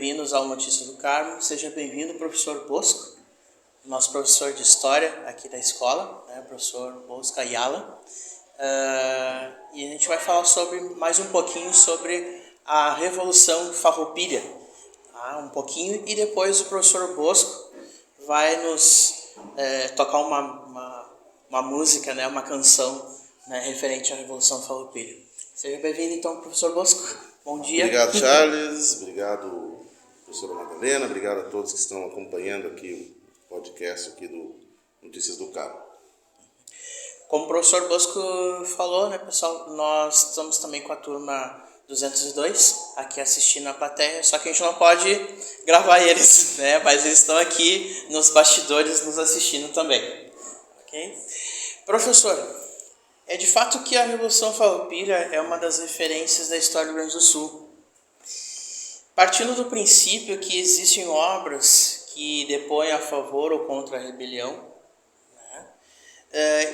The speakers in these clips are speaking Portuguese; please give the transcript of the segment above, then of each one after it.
bem-vindos ao Notícias do Carmo. Seja bem-vindo, professor Bosco, nosso professor de História aqui da escola, né, professor Bosco Ayala. E a gente vai falar mais um pouquinho sobre a Revolução Farroupilha, tá? Um pouquinho, e depois o professor Bosco vai nos tocar uma música, né, uma canção, né, referente à Revolução Farroupilha. Seja bem-vindo, então, professor Bosco. Bom dia. Obrigado, Charles. Obrigado, professora Madalena. Obrigado a todos que estão acompanhando aqui o podcast aqui do Notícias do Carmo. Como o professor Bosco falou, né, pessoal, nós estamos também com a turma 202 aqui assistindo a plateia, só que a gente não pode gravar eles, né, mas eles estão aqui nos bastidores nos assistindo também. Ok? Professor, é de fato que a Revolução Farroupilha é uma das referências da história do Rio Grande do Sul. Partindo do princípio que existem obras que depõem a favor ou contra a rebelião, né?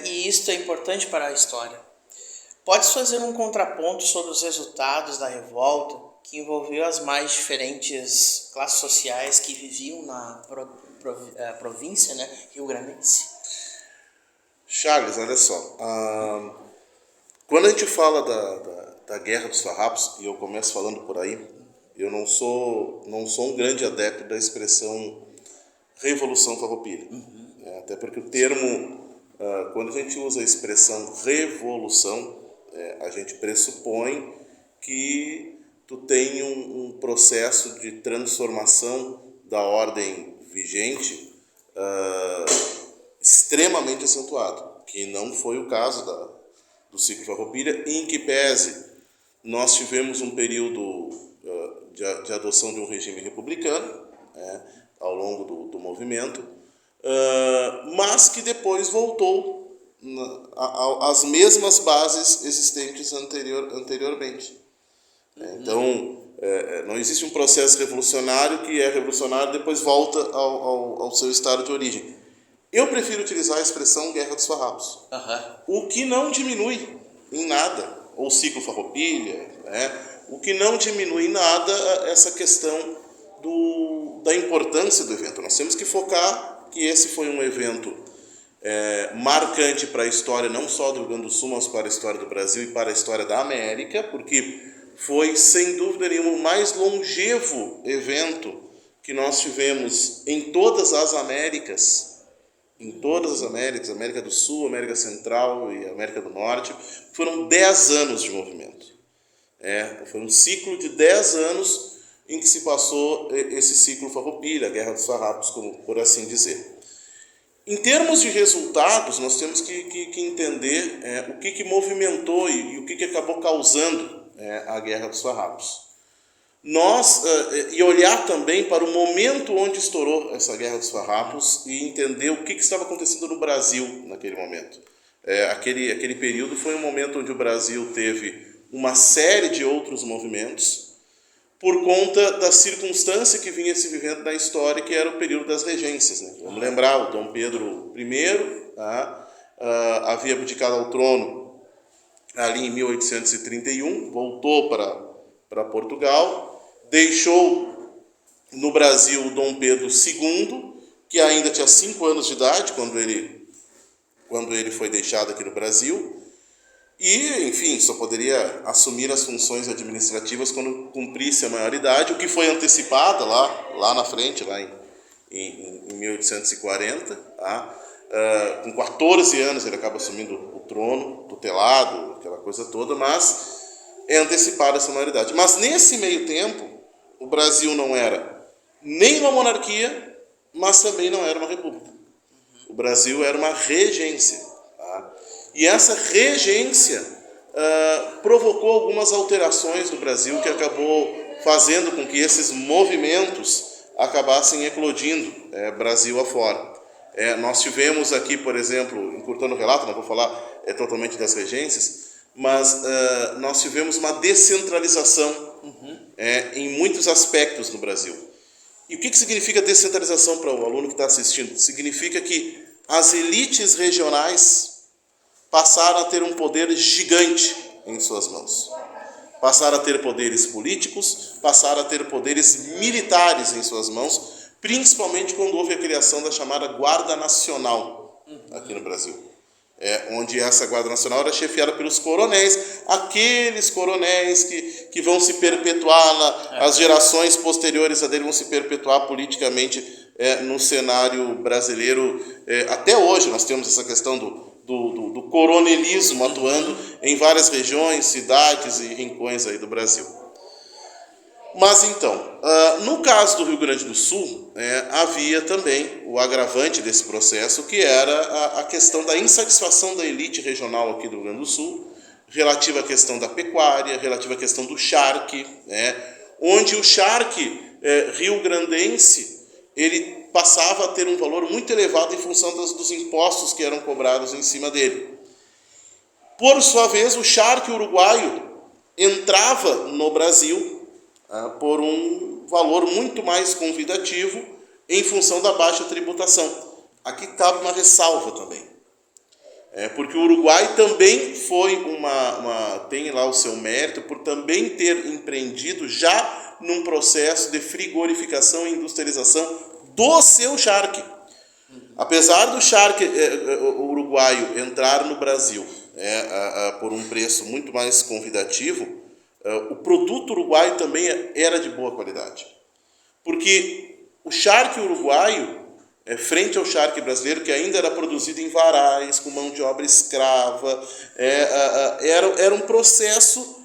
E isto é importante para a história. Pode-se fazer um contraponto sobre os resultados da revolta que envolveu as mais diferentes classes sociais que viviam na província, né, rio-grandense? Charles, olha só, quando a gente fala da Guerra dos Farrapos, e eu começo falando por aí, eu não sou um grande adepto da expressão Revolução Farroupilha. Até porque o termo, quando a gente usa a expressão revolução, a gente pressupõe que tu tem um processo de transformação da ordem vigente extremamente acentuado, que não foi o caso do ciclo Farroupilha, em que pese nós tivemos um período de adoção de um regime republicano, ao longo do movimento, mas que depois voltou às mesmas bases existentes anteriormente. Então, não existe um processo revolucionário que é revolucionário e depois volta ao seu estado de origem. Eu prefiro utilizar a expressão Guerra dos Farrapos, o que não diminui em nada, ou ciclo Farroupilha, o que não diminui em nada essa questão da importância do evento. Nós temos que focar que esse foi um evento marcante para a história, não só do Rio Grande do Sul, mas para a história do Brasil e para a história da América, porque foi, sem dúvida nenhuma, o mais longevo evento que nós tivemos em todas as Américas, América do Sul, América Central e América do Norte. Foram 10 anos de movimento. Foi um ciclo de 10 anos em que se passou esse ciclo Farroupilha, a Guerra dos Farrapos, por assim dizer. Em termos de resultados, nós temos que entender o que movimentou e o que acabou causando a Guerra dos Farrapos. E olhar também para o momento onde estourou essa Guerra dos Farrapos e entender o que estava acontecendo no Brasil naquele momento. Aquele período foi um momento onde o Brasil teve uma série de outros movimentos por conta da circunstância que vinha se vivendo na história, que era o período das regências. Né? Vamos lembrar, o Dom Pedro I havia abdicado ao trono ali em 1831, voltou para Portugal, deixou no Brasil o Dom Pedro II, que ainda tinha 5 anos de idade quando ele foi deixado aqui no Brasil, e, enfim, só poderia assumir as funções administrativas quando cumprisse a maioridade, o que foi antecipada lá na frente, lá em 1840. Com 14 anos ele acaba assumindo o trono, tutelado, aquela coisa toda, mas é antecipada essa maioridade. Mas nesse meio tempo, o Brasil não era nem uma monarquia, mas também não era uma república. O Brasil era uma regência. E essa regência provocou algumas alterações no Brasil que acabou fazendo com que esses movimentos acabassem eclodindo Brasil afora. Nós tivemos aqui, por exemplo, encurtando o relato, não vou falar totalmente das regências, mas nós tivemos uma descentralização em muitos aspectos no Brasil. E o que significa descentralização para o aluno que está assistindo? Significa que as elites regionais passaram a ter um poder gigante em suas mãos. passaram a ter poderes políticos, passaram a ter poderes militares em suas mãos, principalmente quando houve a criação da chamada Guarda Nacional aqui no Brasil. Onde essa Guarda Nacional era chefiada pelos coronéis, aqueles coronéis que vão se perpetuar, as gerações posteriores a dele vão se perpetuar politicamente no cenário brasileiro. Até hoje nós temos essa questão do coronelismo atuando em várias regiões, cidades e rincões aí do Brasil. Mas então, no caso do Rio Grande do Sul, havia também o agravante desse processo, que era a questão da insatisfação da elite regional aqui do Rio Grande do Sul, relativa à questão da pecuária, relativa à questão do charque, onde o charque rio-grandense ele passava a ter um valor muito elevado em função dos impostos que eram cobrados em cima dele. Por sua vez, o charque uruguaio entrava no Brasil por um valor muito mais convidativo em função da baixa tributação. Aqui cabe uma ressalva também. Porque o Uruguai também foi tem lá o seu mérito por também ter empreendido já num processo de frigorificação e industrialização do seu charque. Apesar do charque uruguaio entrar no Brasil por um preço muito mais convidativo, o produto uruguaio também era de boa qualidade. Porque o charque uruguaio, frente ao charque brasileiro, que ainda era produzido em varais, com mão de obra escrava, era um processo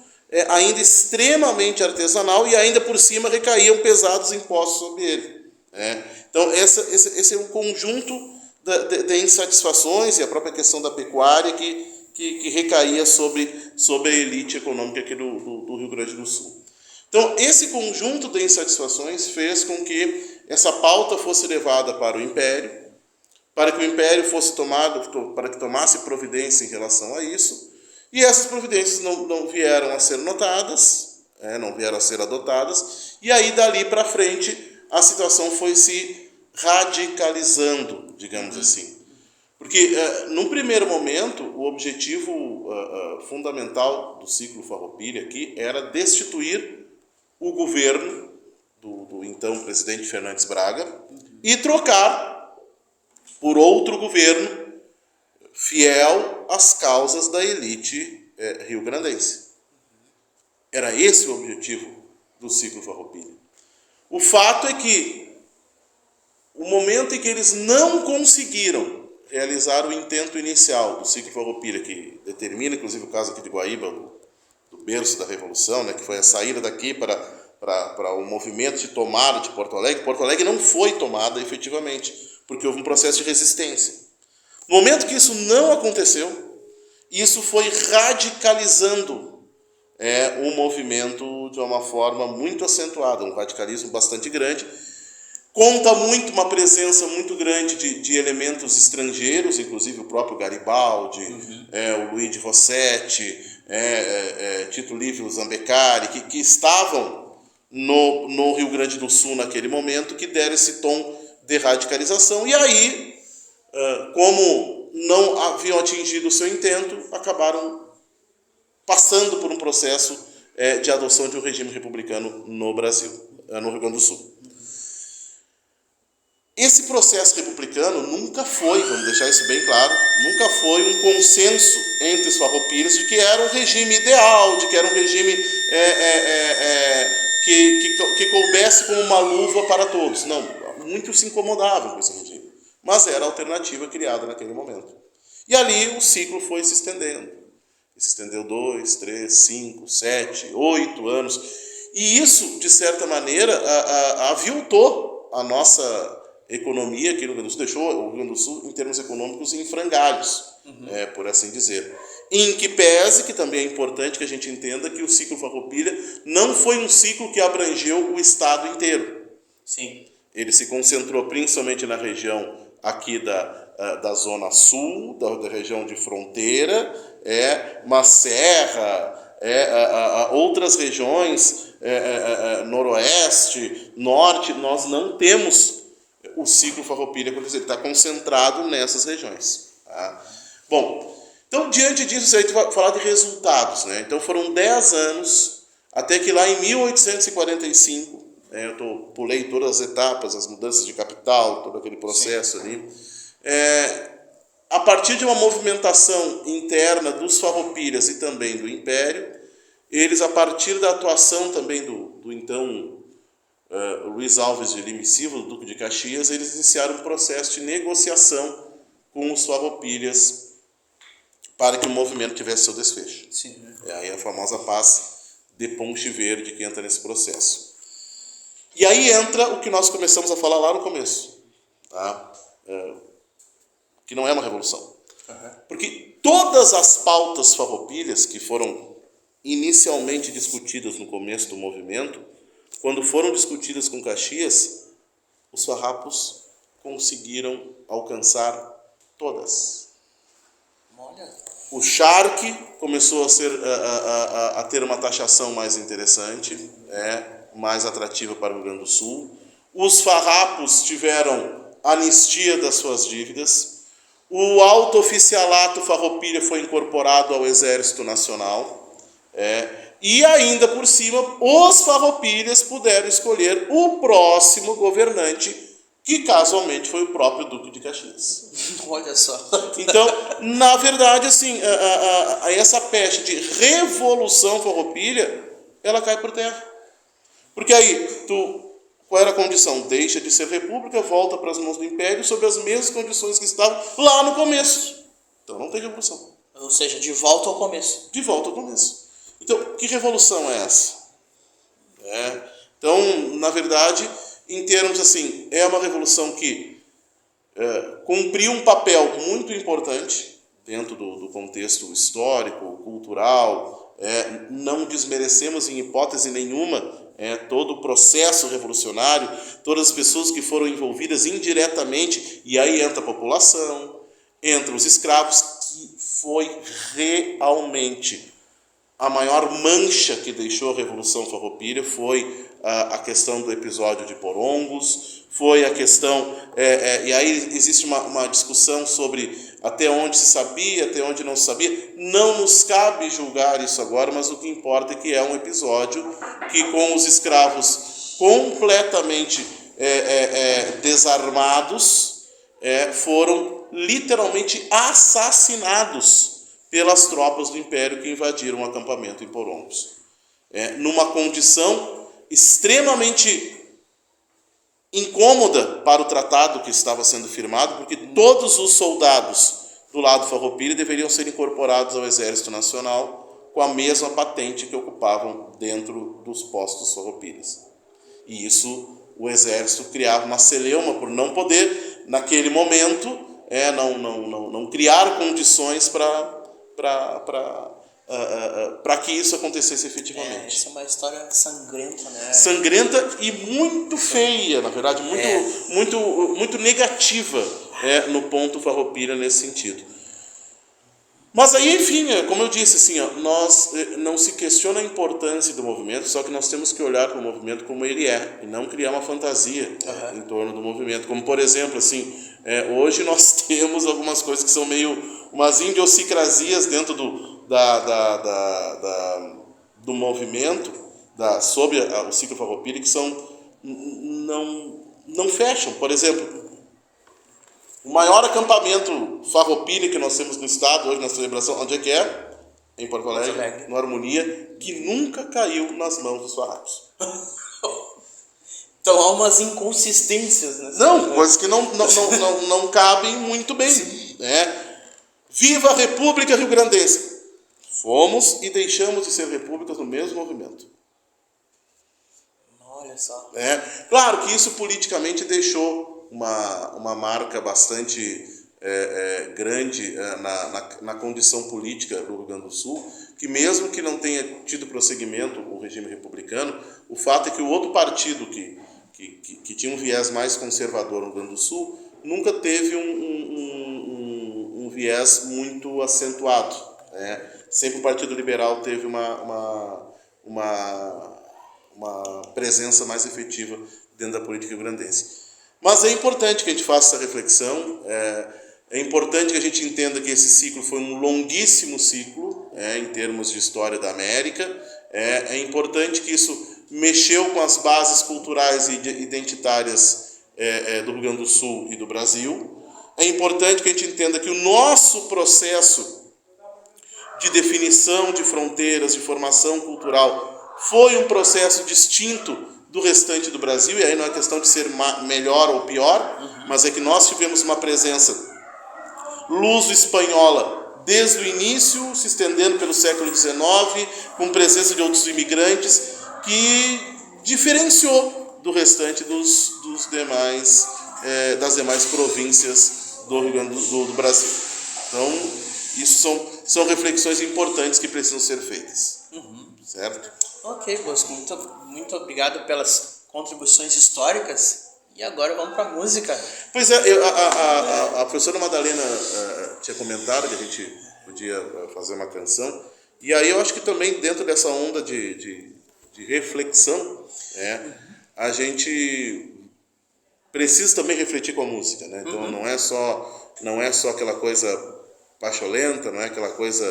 ainda extremamente artesanal e ainda por cima recaíam pesados impostos sobre ele. Então, esse é um conjunto de insatisfações e a própria questão da pecuária que recaía sobre a elite econômica aqui do Rio Grande do Sul. Então, esse conjunto de insatisfações fez com que essa pauta fosse levada para o Império, para que o Império para que tomasse providência em relação a isso, e essas providências não vieram a ser notadas, não vieram a ser adotadas, e aí dali para frente a situação foi se radicalizando, digamos assim. Porque, num primeiro momento, o objetivo fundamental do ciclo Farroupilha aqui era destituir o governo do então presidente Fernandes Braga e trocar por outro governo fiel às causas da elite rio-grandense. Era esse o objetivo do ciclo Farroupilha. O fato é que, o momento em que eles não conseguiram realizar o intento inicial do ciclo Farroupilha, que determina, inclusive, o caso aqui de Guaíba, do berço da Revolução, que foi a saída daqui para o movimento de tomada de Porto Alegre. Porto Alegre não foi tomada efetivamente, porque houve um processo de resistência. No momento que isso não aconteceu, isso foi radicalizando o movimento de uma forma muito acentuada, um radicalismo bastante grande. Conta muito uma presença muito grande de elementos estrangeiros, inclusive o próprio Garibaldi, o Luigi Rossetti, Tito Livio Zambecari, que estavam no Rio Grande do Sul naquele momento, que deram esse tom de radicalização. E aí, como não haviam atingido o seu intento, acabaram passando por um processo de adoção de um regime republicano no Brasil, no Rio Grande do Sul. Esse processo republicano nunca foi, vamos deixar isso bem claro, nunca foi um consenso entre os farroupilhas de que era um regime ideal, de que era um regime que coubesse como uma luva para todos. Não, muitos se incomodavam com esse regime, mas era a alternativa criada naquele momento. E ali o ciclo foi se estendendo. Se estendeu 2, 3, 5, 7, 8 anos. E isso, de certa maneira, aviltou a nossa economia aqui no Rio Grande do Sul, deixou o Rio Grande do Sul, em termos econômicos, em frangalhos, por assim dizer. Em que pese, que também é importante que a gente entenda que o ciclo Farroupilha não foi um ciclo que abrangeu o estado inteiro. Sim. Ele se concentrou principalmente na região aqui da zona sul, da região de fronteira, uma serra, outras regiões, noroeste, norte. Nós não temos o ciclo Farroupilha, ele está concentrado nessas regiões. Tá? Bom, então, diante disso, a gente vai falar de resultados. Então, foram 10 anos até que lá em 1845, eu pulei todas as etapas, as mudanças de capital, todo aquele processo ali, a partir de uma movimentação interna dos farroupilhas e também do Império, eles, a partir da atuação também do então Luiz Alves de Lima e Silva, do Duque de Caxias, eles iniciaram um processo de negociação com os farroupilhas para que o movimento tivesse seu desfecho. Sim, né? É aí a famosa paz de Ponte Verde que entra nesse processo. E aí entra o que nós começamos a falar lá no começo, tá? Que não é uma revolução. Porque todas as pautas farroupilhas que foram inicialmente discutidas no começo do movimento, quando foram discutidas com Caxias, os farrapos conseguiram alcançar todas. Olha. O charque começou a ter uma taxação mais interessante, mais atrativa para o Rio Grande do Sul. Os farrapos tiveram anistia das suas dívidas. O alto oficialato farroupilha foi incorporado ao Exército Nacional. E ainda por cima, os farroupilhas puderam escolher o próximo governante, que casualmente foi o próprio Duque de Caxias. Olha só. Então, na verdade, assim, essa peste de revolução farroupilha, ela cai por terra. Porque aí, qual era a condição? Deixa de ser república, volta para as mãos do Império sob as mesmas condições que estavam lá no começo. Então não tem revolução. Ou seja, de volta ao começo. De volta ao começo. Então, que revolução é essa? Então, na verdade, em termos assim, é uma revolução que cumpriu um papel muito importante dentro do contexto histórico, cultural. Não desmerecemos em hipótese nenhuma todo o processo revolucionário, todas as pessoas que foram envolvidas indiretamente, e aí entra a população, entra os escravos, que foi realmente a maior mancha que deixou a Revolução Farroupilha, foi a questão do episódio de Porongos, foi a questão... e aí existe uma discussão sobre até onde se sabia, até onde não se sabia. Não nos cabe julgar isso agora, mas o que importa é que é um episódio que, com os escravos completamente desarmados, foram literalmente assassinados pelas tropas do Império que invadiram o acampamento em Porongos. Numa condição extremamente incômoda para o tratado que estava sendo firmado, porque todos os soldados do lado farroupilha deveriam ser incorporados ao Exército Nacional com a mesma patente que ocupavam dentro dos postos farroupilhas. E isso, o Exército criava uma celeuma por não poder, naquele momento, não criar condições para que isso acontecesse efetivamente. Essa é uma história sangrenta, né? Sangrenta e muito feia, na verdade, muito negativa no ponto farroupilha nesse sentido. Mas aí, enfim, como eu disse, assim, nós não se questiona a importância do movimento, só que nós temos que olhar para o movimento como ele é, e não criar uma fantasia em torno do movimento. Como, por exemplo, assim, hoje nós temos algumas coisas que são meio umas idiosincrasias dentro do movimento, sob o ciclo farroupilha, que não fecham. Por exemplo, o maior acampamento farroupilha que nós temos no estado hoje na celebração, onde é que é? Em Porto Alegre, no Harmonia, que nunca caiu nas mãos dos farrapos. Então há umas inconsistências, né? Não, coisas que não cabem muito bem. Viva a República Rio-Grandense! Fomos e deixamos de ser repúblicas no mesmo movimento. Olha só. Claro que isso politicamente deixou uma marca bastante grande na condição política do Rio Grande do Sul, que mesmo que não tenha tido prosseguimento o regime republicano, o fato é que o outro partido que tinha um viés mais conservador no Rio Grande do Sul nunca teve um viés muito acentuado. Sempre o Partido Liberal teve uma presença mais efetiva dentro da política rio-grandense. Mas é importante que a gente faça essa reflexão, é importante que a gente entenda que esse ciclo foi um longuíssimo ciclo, em termos de história da América. É importante que isso mexeu com as bases culturais e identitárias do Rio Grande do Sul e do Brasil. É importante que a gente entenda que o nosso processo de definição de fronteiras, de formação cultural, foi um processo distinto do restante do Brasil, e aí não é questão de ser melhor ou pior, mas é que nós tivemos uma presença luso-espanhola desde o início, se estendendo pelo século XIX, com presença de outros imigrantes, que diferenciou do restante das demais províncias do Rio Grande do Brasil. Então, isso são reflexões importantes que precisam ser feitas. Certo? Ok, Bosco, muito obrigado pelas contribuições históricas. E agora vamos para a música. Pois é, a professora Madalena tinha comentado que a gente podia fazer uma canção. E aí eu acho que também dentro dessa onda de reflexão, a gente precisa também refletir com a música, né? Então não é só aquela coisa pacholenta, não é aquela coisa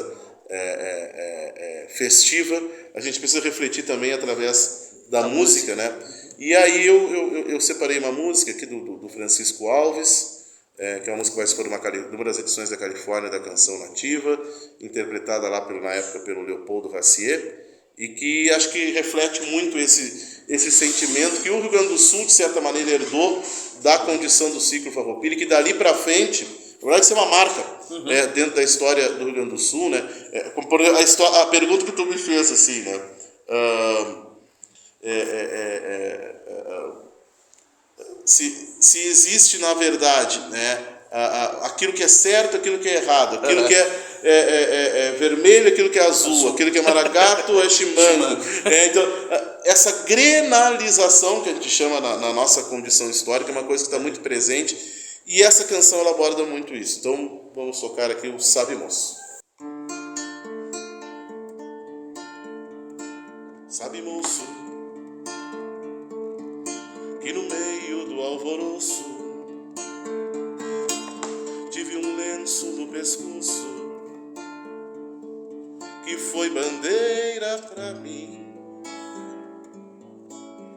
festiva. A gente precisa refletir também através da música, né? E aí eu separei uma música aqui do Francisco Alves, que é uma música que vai expor numa das edições da Califórnia da Canção Nativa, interpretada lá na época pelo Leopoldo Vassier, e que acho que reflete muito esse sentimento que o Rio Grande do Sul, de certa maneira, herdou da condição do ciclo Farroupilha, e que dali para frente, na verdade, isso é uma marca dentro da história do Rio Grande do Sul, né? A pergunta que tu me fez, assim, né? Se existe, na verdade, né, aquilo que é certo, aquilo que é errado, aquilo que é vermelho, aquilo que é azul, aquilo que é maragato é chimango. Então, essa grenalização que a gente chama na nossa condição histórica é uma coisa que está muito presente, e essa canção ela aborda muito isso. Então, vamos tocar aqui o Sabe Moço. Sabe, moço, que no meio do alvoroço tive um lenço no pescoço que foi bandeira pra mim,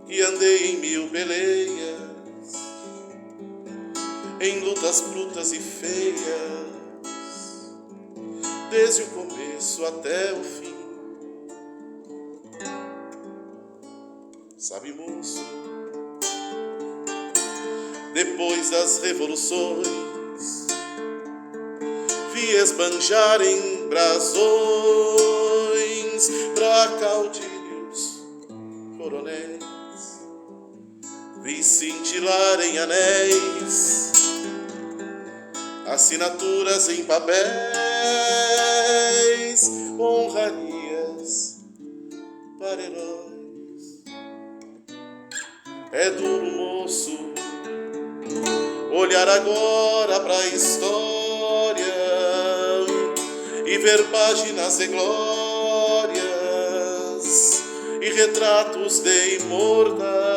e andei em 1000 peleias, em lutas brutas e feias, desde o começo até o fim. Sabe, moço, depois das revoluções vi esbanjar em brasões pra caudilhos, coronéis, vi cintilar em anéis assinaturas em papéis, honrarias para heróis. É duro, moço, olhar agora pra história e ver páginas de glórias e retratos de imortais.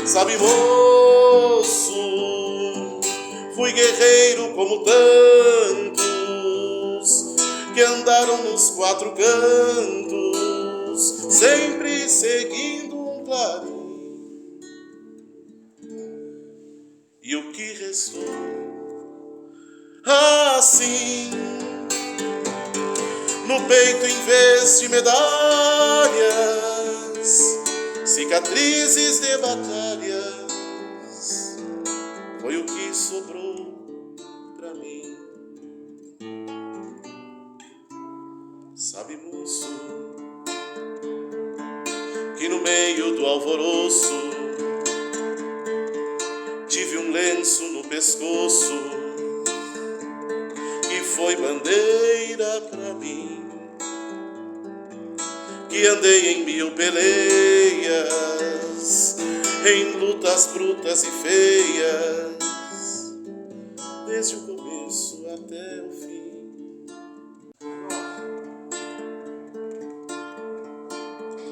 Sabe, moço, fui guerreiro como tantos que andaram nos 4 cantos, sempre seguindo um clarim. E o que restou assim, no peito em vez de medalhas, cicatrizes de batalhas, foi o que sobrou pra mim. Sabe, moço, que no meio do alvoroço tive um lenço no pescoço que foi bandeira pra mim, que andei em 1000 peleias, em lutas brutas e feias, desde o começo até o fim.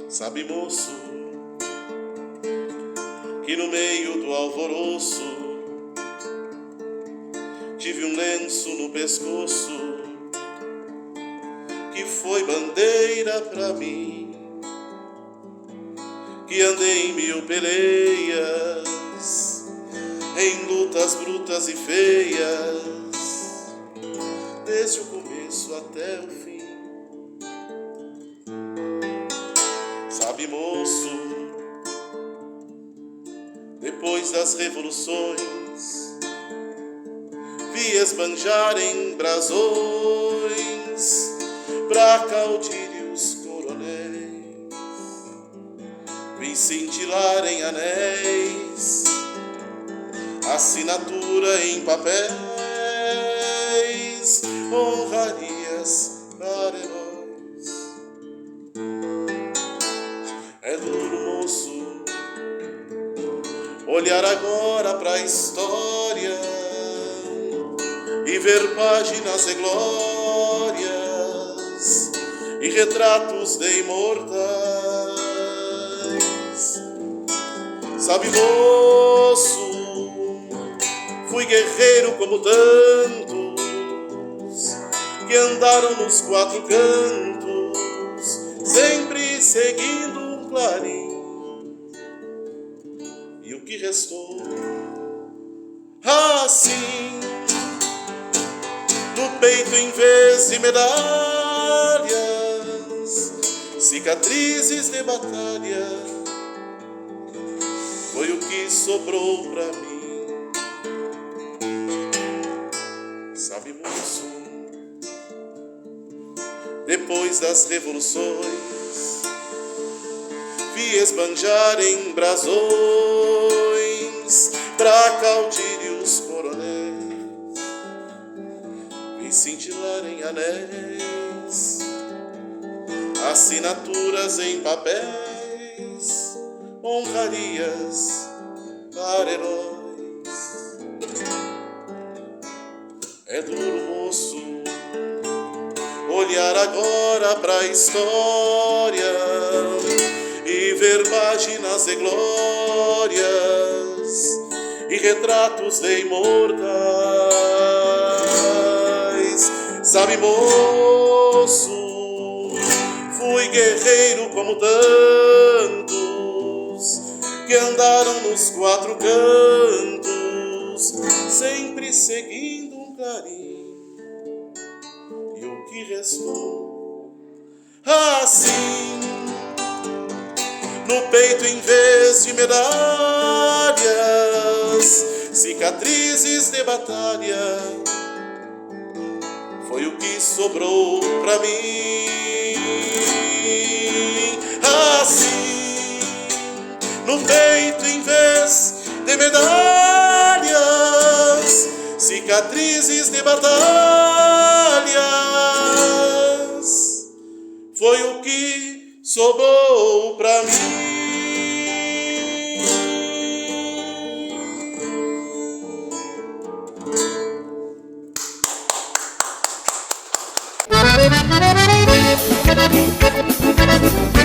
Sabe, moço, que no meio do alvoroço tive um lenço no pescoço foi bandeira pra mim, que andei em 1000 peleias, em lutas brutas e feias, desde o começo até o fim. Sabe, moço, depois das revoluções, vi esbanjarem brasões pra caudilhos coronéis, vi cintilarem anéis, assinatura em papéis, honrarias para heróis. É duro, moço, olhar agora pra história e ver páginas de glórias e retratos de imortais. Sabe, moço, fui guerreiro como tantos que andaram nos 4 cantos, sempre seguindo um clarim. E o que restou? Assim, no peito em vez de medalhas, cicatrizes de batalha, foi o que sobrou pra mim. Sabe, moço, depois das revoluções, vi esbanjarem brasões pra caudilhos coronéis, vi cintilarem anéis, assinaturas em papéis, honrarias para heróis. É duro, moço, olhar agora pra história e ver páginas de glórias e retratos de imortais. Sabe, moço, fui guerreiro como tantos que andaram nos 4 cantos, sempre seguindo um clarim. E o que restou? Assim, no peito em vez de medalhas, cicatrizes de batalha, foi o que sobrou pra mim. Assim, no peito em vez de medalhas, cicatrizes de batalhas, foi o que sobrou pra mim.